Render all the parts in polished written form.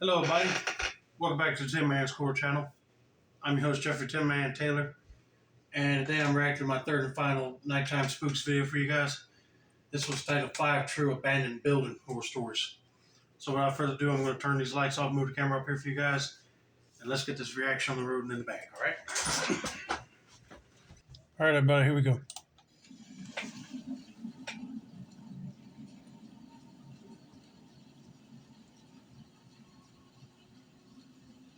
Hello, everybody. Welcome back to the Tin Man's Core channel. I'm your host, Jeffrey Tin Man Taylor, and today I'm reacting to my third and final nighttime spooks video for you guys. This was titled 5 True Abandoned Building Horror Stories. So without further ado, I'm going to turn these lights off, move the camera up here for you guys, and let's get this reaction on the road and in the bag, alright? Alright, everybody, here we go.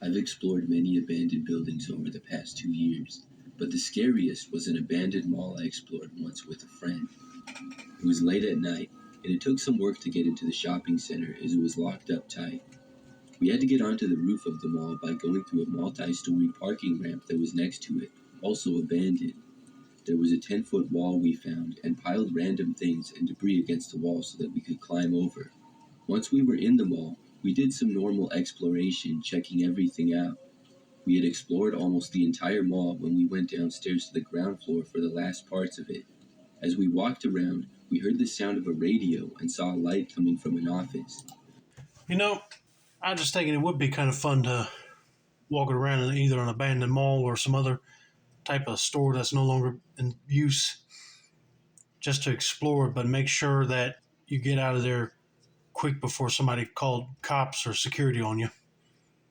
I've explored many abandoned buildings over the past 2 years, but the scariest was an abandoned mall I explored once with a friend. It was late at night, and it took some work to get into the shopping center as it was locked up tight. We had to get onto the roof of the mall by going through a multi-storied parking ramp that was next to it, also abandoned. There was a 10-foot wall we found and piled random things and debris against the wall so that we could climb over. Once we were in the mall, we did some normal exploration, checking everything out. We had explored almost the entire mall when we went downstairs to the ground floor for the last parts of it. As we walked around, we heard the sound of a radio and saw a light coming from an office. You know, I was just thinking it would be kind of fun to walk around in either an abandoned mall or some other type of store that's no longer in use, just to explore, but make sure that you get out of there quick before somebody called cops or security on you,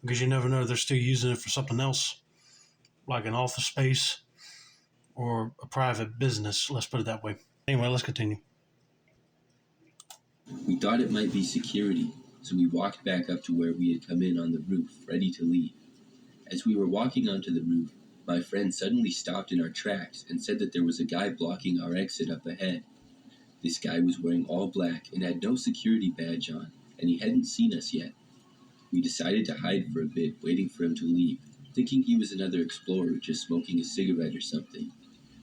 because you never know, they're still using it for something else, like an office space or a private business, let's put it that way. Anyway, let's continue. We thought it might be security, so we walked back up to where we had come in on the roof, ready to leave. As we were walking onto the roof, my friend suddenly stopped in our tracks and said that there was a guy blocking our exit up ahead. This guy was wearing all black and had no security badge on, and he hadn't seen us yet. We decided to hide for a bit, waiting for him to leave, thinking he was another explorer just smoking a cigarette or something.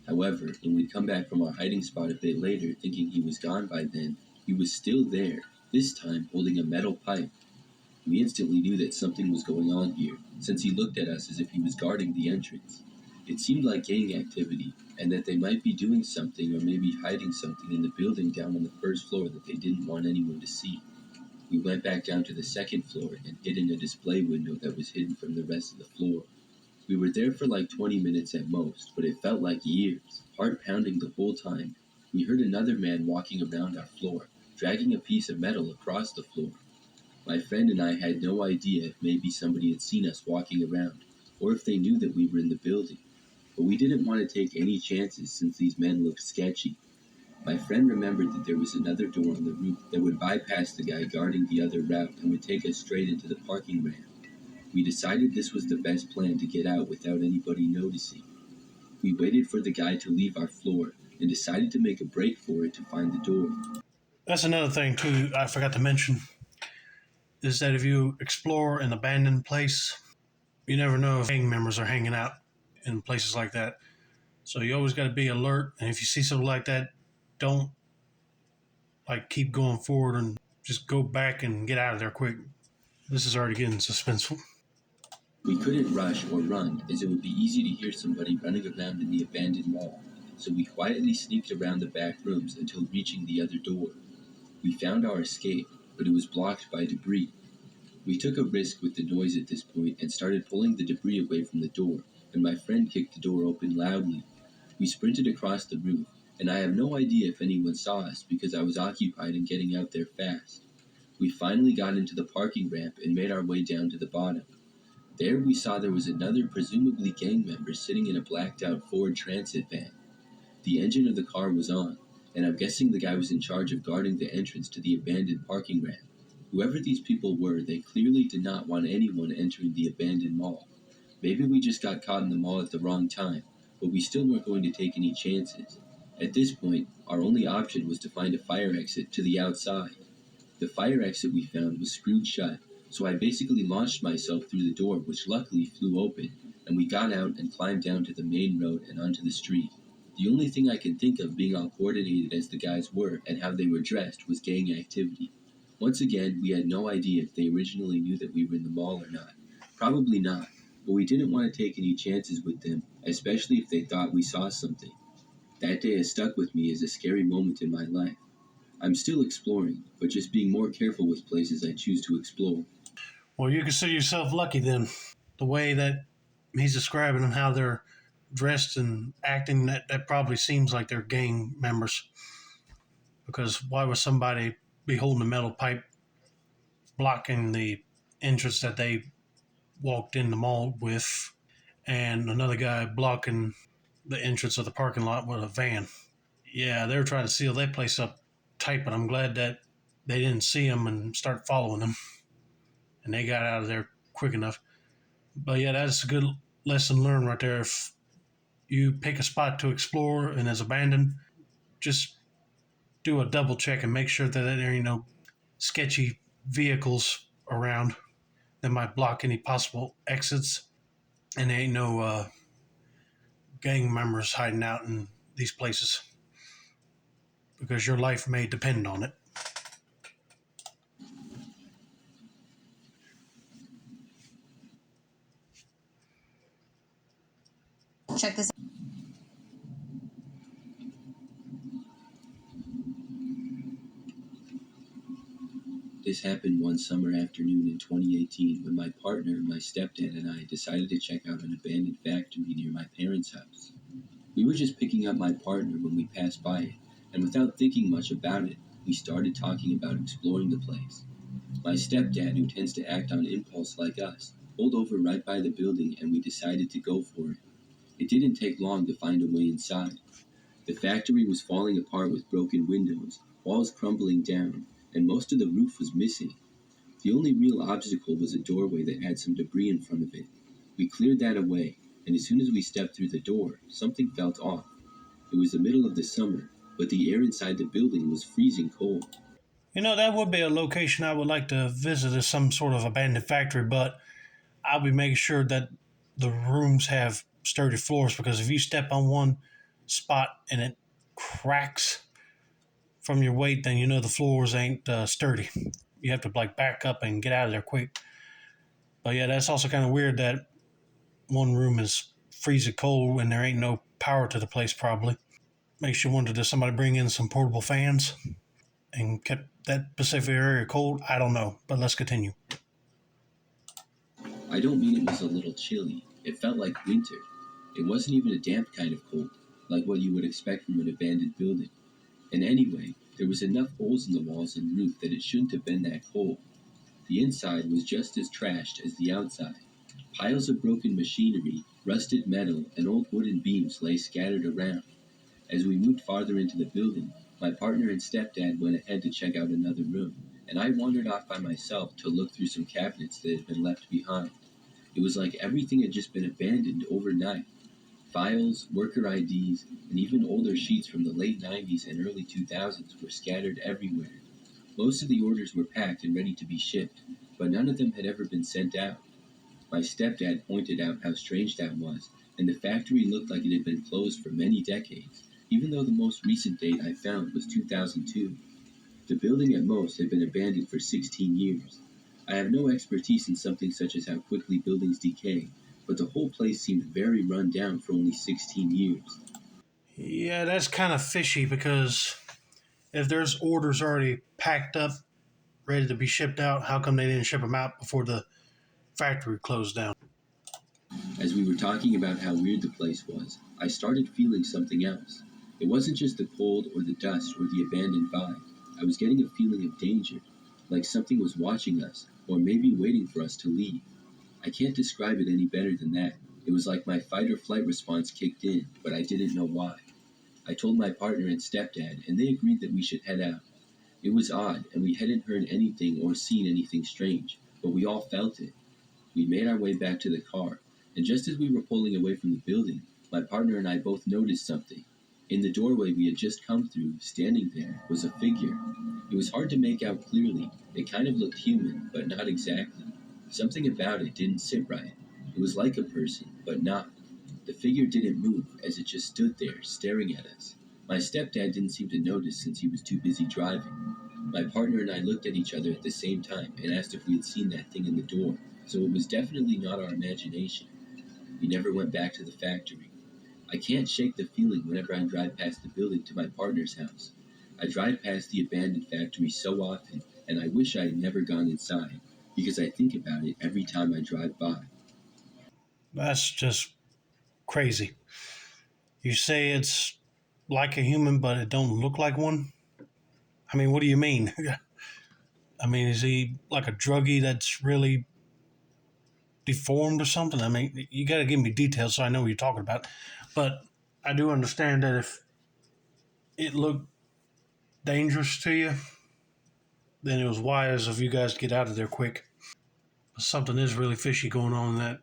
However, when we'd come back from our hiding spot a bit later, thinking he was gone by then, he was still there, this time holding a metal pipe. We instantly knew that something was going on here, since he looked at us as if he was guarding the entrance. It seemed like gang activity, and that they might be doing something or maybe hiding something in the building down on the first floor that they didn't want anyone to see. We went back down to the second floor and hid in a display window that was hidden from the rest of the floor. We were there for like 20 minutes at most, but it felt like years, heart pounding the whole time. We heard another man walking around our floor, dragging a piece of metal across the floor. My friend and I had no idea if maybe somebody had seen us walking around, or if they knew that we were in the building. But we didn't want to take any chances since these men looked sketchy. My friend remembered that there was another door on the roof that would bypass the guy guarding the other route and would take us straight into the parking ramp. We decided this was the best plan to get out without anybody noticing. We waited for the guy to leave our floor and decided to make a break for it to find the door. That's another thing too I forgot to mention, is that if you explore an abandoned place, you never know if gang members are hanging out in places like that. So you always got to be alert, and if you see something like that, don't keep going forward, and just go back and get out of there quick. This is already getting suspenseful. We couldn't rush or run, as it would be easy to hear somebody running around in the abandoned mall, so we quietly sneaked around the back rooms until reaching the other door. We found our escape, but it was blocked by debris. We took a risk with the noise at this point and started pulling the debris away from the door, and my friend kicked the door open loudly. We sprinted across the roof, and I have no idea if anyone saw us because I was occupied in getting out there fast. We finally got into the parking ramp and made our way down to the bottom. There we saw there was another presumably gang member sitting in a blacked out Ford Transit van. The engine of the car was on, and I'm guessing the guy was in charge of guarding the entrance to the abandoned parking ramp. Whoever these people were, they clearly did not want anyone entering the abandoned mall. Maybe we just got caught in the mall at the wrong time, but we still weren't going to take any chances. At this point, our only option was to find a fire exit to the outside. The fire exit we found was screwed shut, so I basically launched myself through the door, which luckily flew open, and we got out and climbed down to the main road and onto the street. The only thing I can think of, being all coordinated as the guys were and how they were dressed, was gang activity. Once again, we had no idea if they originally knew that we were in the mall or not. Probably not, but we didn't want to take any chances with them, especially if they thought we saw something. That day has stuck with me as a scary moment in my life. I'm still exploring, but just being more careful with places I choose to explore. Well, you consider yourself lucky then. The way that he's describing them, how they're dressed and acting, that probably seems like they're gang members. Because why would somebody be holding a metal pipe blocking the entrance that they walked in the mall with, and another guy blocking the entrance of the parking lot with a van? Yeah, they were trying to seal that place up tight, but I'm glad that they didn't see him and start following him, and they got out of there quick enough. But yeah, that's a good lesson learned right there. If you pick a spot to explore and it's abandoned, just do a double check and make sure that there ain't no sketchy vehicles around that might block any possible exits, and there ain't no gang members hiding out in these places because your life may depend on it. Check this. This happened one summer afternoon in 2018 when my partner, my stepdad, and I decided to check out an abandoned factory near my parents' house. We were just picking up my partner when we passed by it, and without thinking much about it, we started talking about exploring the place. My stepdad, who tends to act on impulse like us, pulled over right by the building and we decided to go for it. It didn't take long to find a way inside. The factory was falling apart with broken windows, walls crumbling down, and most of the roof was missing. The only real obstacle was a doorway that had some debris in front of it. We cleared that away, and as soon as we stepped through the door, something felt off. It was the middle of the summer, but the air inside the building was freezing cold. You know, that would be a location I would like to visit as some sort of abandoned factory, but I'll be making sure that the rooms have sturdy floors because if you step on one spot and it cracks from your weight, then you know the floors ain't sturdy. You have to like back up and get out of there quick. But yeah, that's also kind of weird that one room is freezing cold and there ain't no power to the place probably. Makes you wonder, does somebody bring in some portable fans and kept that specific area cold? I don't know, but let's continue. I don't mean it was a little chilly. It felt like winter. It wasn't even a damp kind of cold, like what you would expect from an abandoned building. And anyway, there was enough holes in the walls and roof that it shouldn't have been that cold. The inside was just as trashed as the outside. Piles of broken machinery, rusted metal, and old wooden beams lay scattered around. As we moved farther into the building, my partner and stepdad went ahead to check out another room, and I wandered off by myself to look through some cabinets that had been left behind. It was like everything had just been abandoned overnight. Files, worker IDs, and even older sheets from the late 90s and early 2000s were scattered everywhere. Most of the orders were packed and ready to be shipped, but none of them had ever been sent out. My stepdad pointed out how strange that was, and the factory looked like it had been closed for many decades, even though the most recent date I found was 2002. The building at most had been abandoned for 16 years. I have no expertise in something such as how quickly buildings decay, but the whole place seemed very run down for only 16 years. Yeah, that's kind of fishy because if there's orders already packed up, ready to be shipped out, how come they didn't ship them out before the factory closed down? As we were talking about how weird the place was, I started feeling something else. It wasn't just the cold or the dust or the abandoned vibe. I was getting a feeling of danger, like something was watching us, or maybe waiting for us to leave. I can't describe it any better than that. It was like my fight or flight response kicked in, but I didn't know why. I told my partner and stepdad, and they agreed that we should head out. It was odd, and we hadn't heard anything or seen anything strange, but we all felt it. We made our way back to the car, and just as we were pulling away from the building, my partner and I both noticed something. In the doorway we had just come through, standing there, was a figure. It was hard to make out clearly. It kind of looked human, but not exactly. Something about it didn't sit right. It was like a person, but not. The figure didn't move, as it just stood there, staring at us. My stepdad didn't seem to notice since he was too busy driving. My partner and I looked at each other at the same time and asked if we had seen that thing in the door, so it was definitely not our imagination. We never went back to the factory. I can't shake the feeling whenever I drive past the building to my partner's house. I drive past the abandoned factory so often, and I wish I had never gone inside. because I think about it every time I drive by. That's just crazy. You say it's like a human, but it don't look like one? I mean, what do you mean? I mean, is he like a druggie that's really deformed or something? I mean, you got to give me details so I know what you're talking about. But I do understand that if it looked dangerous to you, then it was wise of you guys to get out of there quick. Something is really fishy going on in that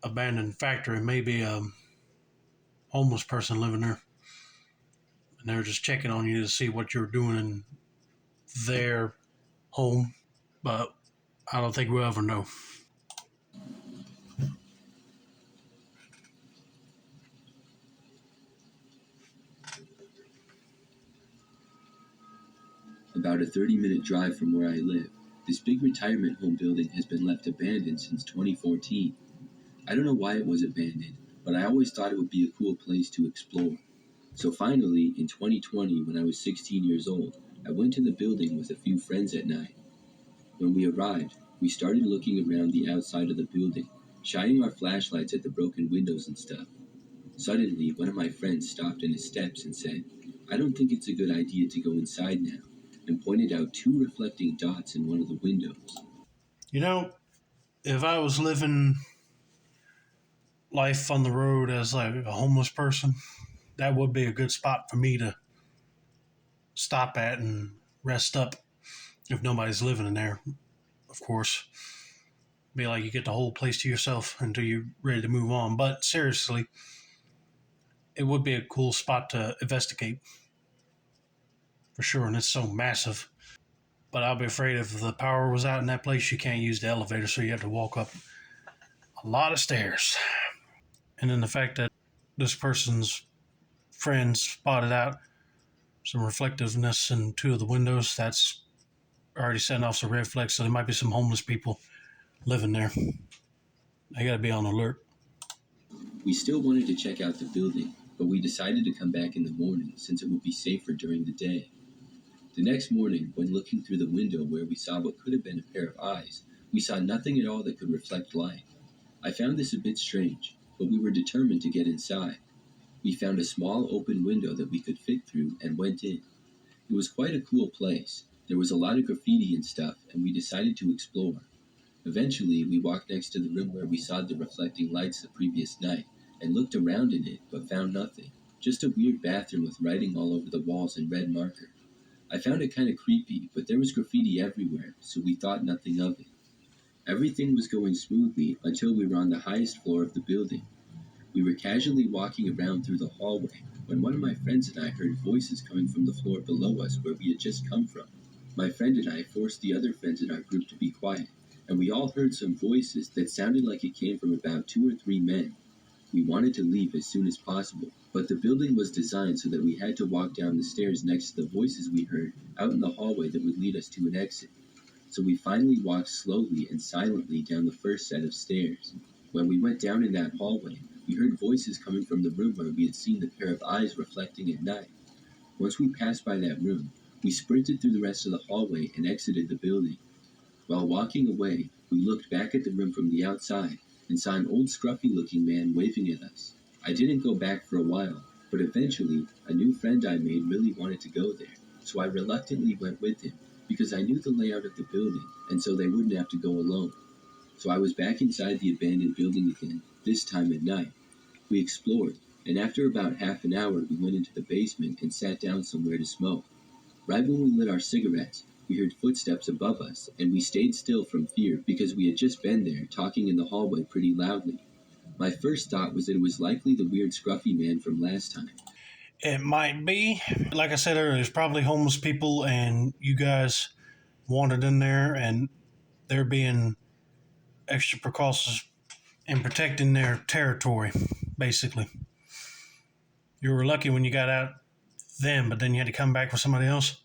abandoned factory. Maybe a homeless person living there, and they're just checking on you to see what you're doing in their home. But I don't think we'll ever know. About a 30-minute drive from where I live, this big retirement home building has been left abandoned since 2014. I don't know why it was abandoned, but I always thought it would be a cool place to explore. So finally, in 2020, when I was 16 years old, I went to the building with a few friends at night. When we arrived, we started looking around the outside of the building, shining our flashlights at the broken windows and stuff. Suddenly, one of my friends stopped in his steps and said, "I don't think it's a good idea to go inside now," and pointed out two reflecting dots in one of the windows. You know, if I was living life on the road as like a homeless person, that would be a good spot for me to stop at and rest up if nobody's living in there, of course. Be like you get the whole place to yourself until you're ready to move on. But seriously, it would be a cool spot to investigate for sure. And it's so massive. But I'll be afraid if the power was out in that place, you can't use the elevator, so you have to walk up a lot of stairs. And then the fact that this person's friends spotted out some reflectiveness in two of the windows, that's already setting off some red flags. So there might be some homeless people living there. They got to be on alert. We still wanted to check out the building, but we decided to come back in the morning since it would be safer during the day. The next morning, when looking through the window where we saw what could have been a pair of eyes, we saw nothing at all that could reflect light. I found this a bit strange, but we were determined to get inside. We found a small open window that we could fit through and went in. It was quite a cool place. There was a lot of graffiti and stuff, and we decided to explore. Eventually, we walked next to the room where we saw the reflecting lights the previous night and looked around in it but found nothing. Just a weird bathroom with writing all over the walls in red marker. I found it kind of creepy, but there was graffiti everywhere, so we thought nothing of it. Everything was going smoothly until we were on the highest floor of the building. We were casually walking around through the hallway when one of my friends and I heard voices coming from the floor below us where we had just come from. My friend and I forced the other friends in our group to be quiet, and we all heard some voices that sounded like it came from about 2 or 3 men. We wanted to leave as soon as possible, but the building was designed so that we had to walk down the stairs next to the voices we heard out in the hallway that would lead us to an exit. So we finally walked slowly and silently down the first set of stairs. When we went down in that hallway, we heard voices coming from the room where we had seen the pair of eyes reflecting at night. Once we passed by that room, we sprinted through the rest of the hallway and exited the building. While walking away, we looked back at the room from the outside and saw an old scruffy-looking man waving at us. I didn't go back for a while, but eventually, a new friend I made really wanted to go there, so I reluctantly went with him because I knew the layout of the building, and so they wouldn't have to go alone. So I was back inside the abandoned building again, this time at night. We explored, and after about half an hour, we went into the basement and sat down somewhere to smoke. Right when we lit our cigarettes, we heard footsteps above us, and we stayed still from fear because we had just been there, talking in the hallway pretty loudly. My first thought was that it was likely the weird scruffy man from last time. It might be. Like I said earlier, there's probably homeless people, and you guys wandered in there, and they're being extra precautious in protecting their territory, basically. You were lucky when you got out then, but then you had to come back with somebody else.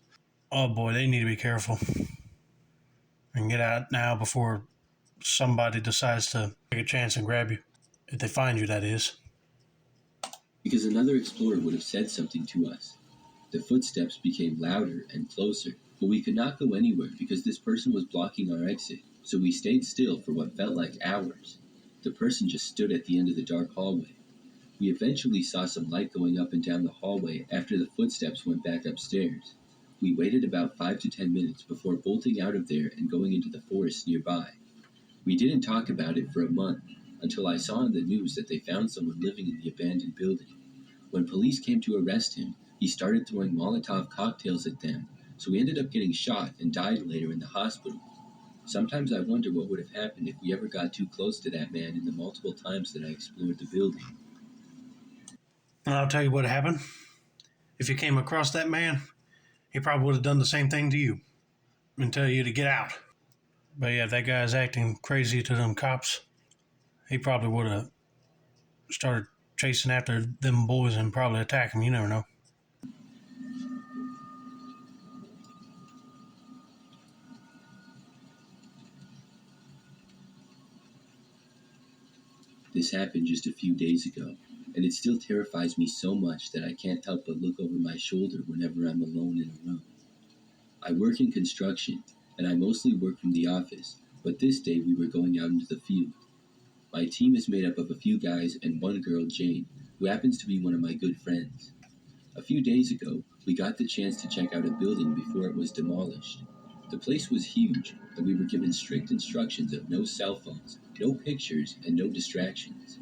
Oh boy, they need to be careful and get out now before somebody decides to take a chance and grab you. If they find you, that is. Because another explorer would have said something to us. The footsteps became louder and closer. But we could not go anywhere because this person was blocking our exit, so we stayed still for what felt like hours. The person just stood at the end of the dark hallway. We eventually saw some light going up and down the hallway after the footsteps went back upstairs. We waited about 5 to 10 minutes before bolting out of there and going into the forest nearby. We didn't talk about it for a month until I saw in the news that they found someone living in the abandoned building. When police came to arrest him, he started throwing Molotov cocktails at them, so he ended up getting shot and died later in the hospital. Sometimes I wonder what would have happened if we ever got too close to that man in the multiple times that I explored the building. And I'll tell you what happened. If you came across that man, he probably would have done the same thing to you and tell you to get out. But yeah, if that guy's acting crazy to them cops, he probably would have started chasing after them boys and probably attack them. You never know. This happened just a few days ago, and it still terrifies me so much that I can't help but look over my shoulder whenever I'm alone in a room. I work in construction, and I mostly work from the office, but this day we were going out into the field. My team is made up of a few guys and one girl, Jane, who happens to be one of my good friends. A few days ago, we got the chance to check out a building before it was demolished. The place was huge, and we were given strict instructions of no cell phones, no pictures, and no distractions.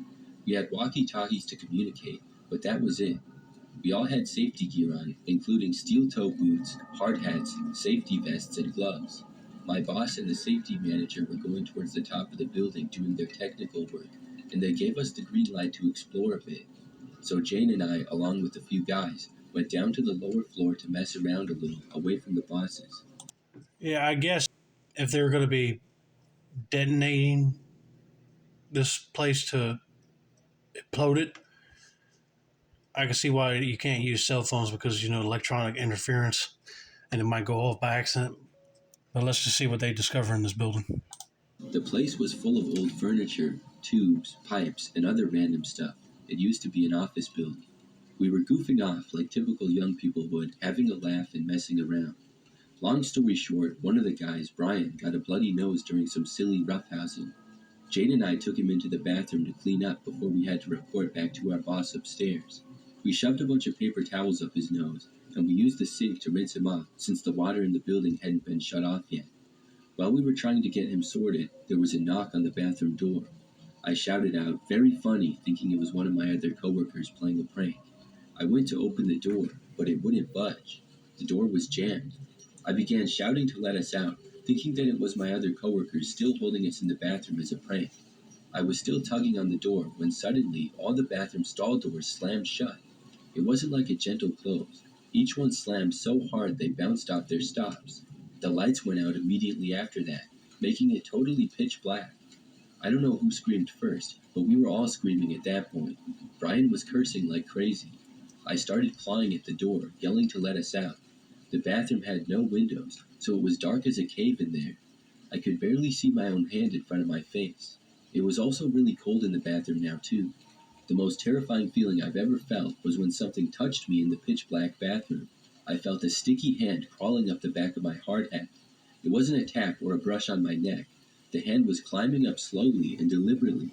We had walkie-talkies to communicate, but that was it. We all had safety gear on, including steel-toe boots, hard hats, safety vests, and gloves. My boss and the safety manager were going towards the top of the building doing their technical work, and they gave us the green light to explore a bit. So Jane and I, along with a few guys, went down to the lower floor to mess around a little, away from the bosses. Yeah, I guess if they were going to be detonating this place to implode it, I can see why you can't use cell phones because, electronic interference and it might go off by accident. But let's just see what they discover in this building. The place was full of old furniture, tubes, pipes, and other random stuff. It used to be an office building. We were goofing off like typical young people would, having a laugh and messing around. Long story short, one of the guys, Brian, got a bloody nose during some silly roughhousing. Jane and I took him into the bathroom to clean up before we had to report back to our boss upstairs. We shoved a bunch of paper towels up his nose, and we used the sink to rinse him off since the water in the building hadn't been shut off yet. While we were trying to get him sorted, there was a knock on the bathroom door. I shouted out, "Very funny," thinking it was one of my other coworkers playing a prank. I went to open the door, but it wouldn't budge. The door was jammed. I began shouting to let us out, thinking that it was my other coworkers still holding us in the bathroom as a prank. I was still tugging on the door when suddenly all the bathroom stall doors slammed shut. It wasn't like a gentle close. Each one slammed so hard they bounced off their stops. The lights went out immediately after that, making it totally pitch black. I don't know who screamed first, but we were all screaming at that point. Brian was cursing like crazy. I started clawing at the door, yelling to let us out. The bathroom had no windows, so it was dark as a cave in there. I could barely see my own hand in front of my face. It was also really cold in the bathroom now, too. The most terrifying feeling I've ever felt was when something touched me in the pitch black bathroom. I felt a sticky hand crawling up the back of my hard hat. It wasn't a tap or a brush on my neck. The hand was climbing up slowly and deliberately.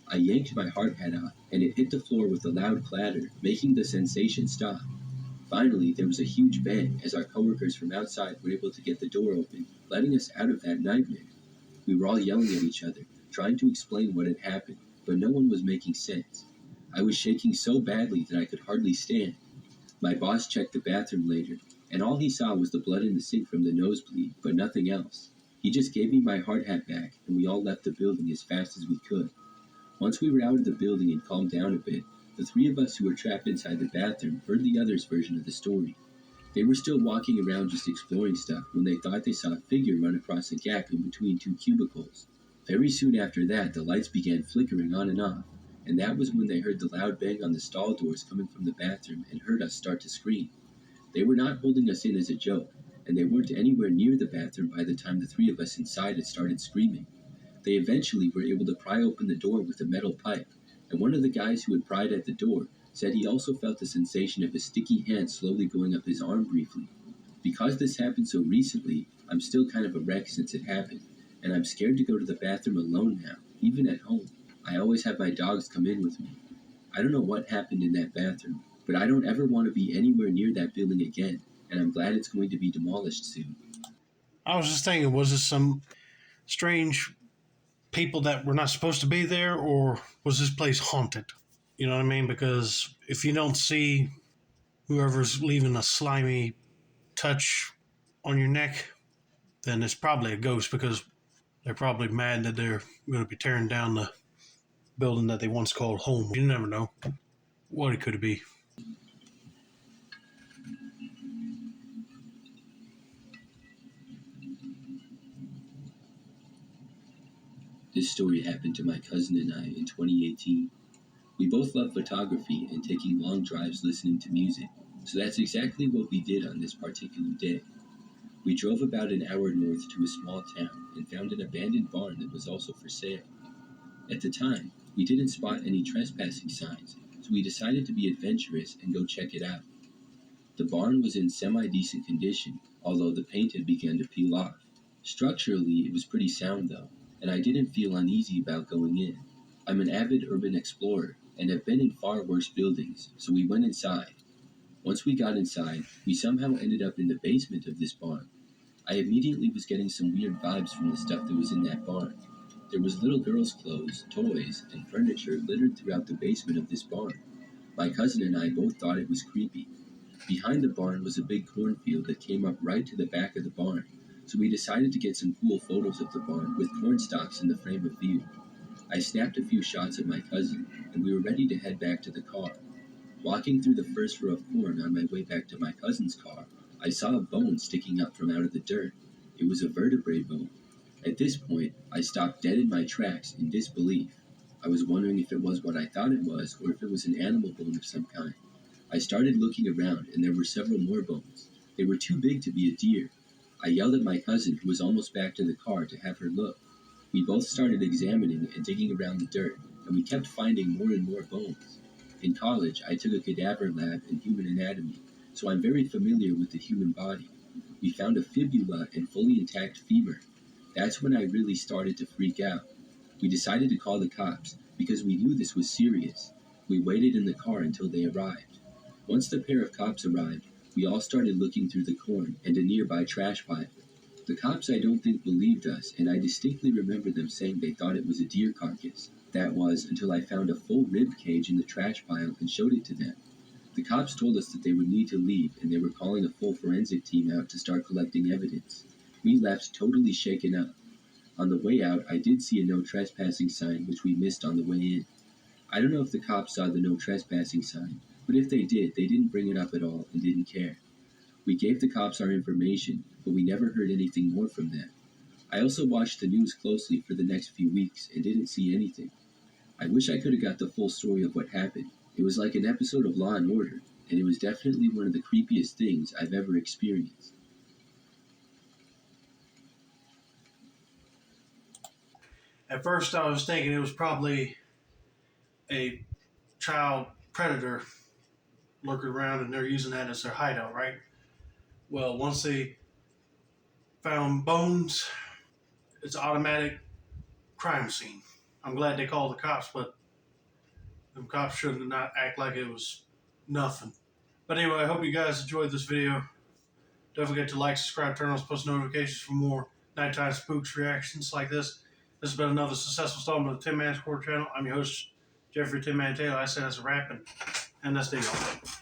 I yanked my hard hat off, and it hit the floor with a loud clatter, making the sensation stop. Finally, there was a huge bang as our coworkers from outside were able to get the door open, letting us out of that nightmare. We were all yelling at each other, trying to explain what had happened, but no one was making sense. I was shaking so badly that I could hardly stand. My boss checked the bathroom later, and all he saw was the blood in the sink from the nosebleed, but nothing else. He just gave me my hard hat back, and we all left the building as fast as we could. Once we were out of the building and calmed down a bit, the three of us who were trapped inside the bathroom heard the others' version of the story. They were still walking around just exploring stuff when they thought they saw a figure run across a gap in between two cubicles. Very soon after that, the lights began flickering on and off, and that was when they heard the loud bang on the stall doors coming from the bathroom and heard us start to scream. They were not holding us in as a joke, and they weren't anywhere near the bathroom by the time the three of us inside had started screaming. They eventually were able to pry open the door with a metal pipe, and one of the guys who had pried at the door said he also felt the sensation of a sticky hand slowly going up his arm briefly. Because this happened so recently, I'm still kind of a wreck since it happened, and I'm scared to go to the bathroom alone now, even at home. I always have my dogs come in with me. I don't know what happened in that bathroom, but I don't ever want to be anywhere near that building again, and I'm glad it's going to be demolished soon. I was just thinking, was this some strange people that were not supposed to be there, or was this place haunted? You know what I mean? Because if you don't see whoever's leaving a slimy touch on your neck, then it's probably a ghost because they're probably mad that they're going to be tearing down the building that they once called home. You never know what it could be. This story happened to my cousin and I in 2018. We both love photography and taking long drives listening to music, so that's exactly what we did on this particular day. We drove about an hour north to a small town and found an abandoned barn that was also for sale. At the time, we didn't spot any trespassing signs, so we decided to be adventurous and go check it out. The barn was in semi-decent condition, although the paint had begun to peel off. Structurally, it was pretty sound though, and I didn't feel uneasy about going in. I'm an avid urban explorer and have been in far worse buildings, so we went inside. Once we got inside, we somehow ended up in the basement of this barn. I immediately was getting some weird vibes from the stuff that was in that barn. There was little girls' clothes, toys, and furniture littered throughout the basement of this barn. My cousin and I both thought it was creepy. Behind the barn was a big cornfield that came up right to the back of the barn, so we decided to get some cool photos of the barn with corn stalks in the frame of view. I snapped a few shots of my cousin, and we were ready to head back to the car. Walking through the first row of corn on my way back to my cousin's car, I saw a bone sticking up from out of the dirt. It was a vertebrae bone. At this point, I stopped dead in my tracks in disbelief. I was wondering if it was what I thought it was, or if it was an animal bone of some kind. I started looking around, and there were several more bones. They were too big to be a deer. I yelled at my cousin, who was almost back to the car, to have her look. We both started examining and digging around the dirt, and we kept finding more and more bones. In college, I took a cadaver lab in human anatomy, so I'm very familiar with the human body. We found a fibula and fully intact femur. That's when I really started to freak out. We decided to call the cops because we knew this was serious. We waited in the car until they arrived. Once the pair of cops arrived, we all started looking through the corn and a nearby trash pile. The cops I don't think believed us, and I distinctly remember them saying they thought it was a deer carcass. That was until I found a full rib cage in the trash pile and showed it to them. The cops told us that they would need to leave and they were calling a full forensic team out to start collecting evidence. We left totally shaken up. On the way out, I did see a no trespassing sign which we missed on the way in. I don't know if the cops saw the no trespassing sign, but if they did, they didn't bring it up at all and didn't care. We gave the cops our information, but we never heard anything more from them. I also watched the news closely for the next few weeks and didn't see anything. I wish I could have got the full story of what happened. It was like an episode of Law and Order, and it was definitely one of the creepiest things I've ever experienced. At first, I was thinking it was probably a child predator lurking around and they're using that as their hideout, right? Well, once they found bones, it's an automatic crime scene. I'm glad they called the cops, but them cops should not act like it was nothing. But anyway, I hope you guys enjoyed this video. Don't forget to like, subscribe, turn on those post notifications for more nighttime spooks reactions like this. This has been another successful installment of the Tin Man Squad channel. I'm your host, Jeffrey Tin Man Taylor. I say that's a wrap, and that's the deal.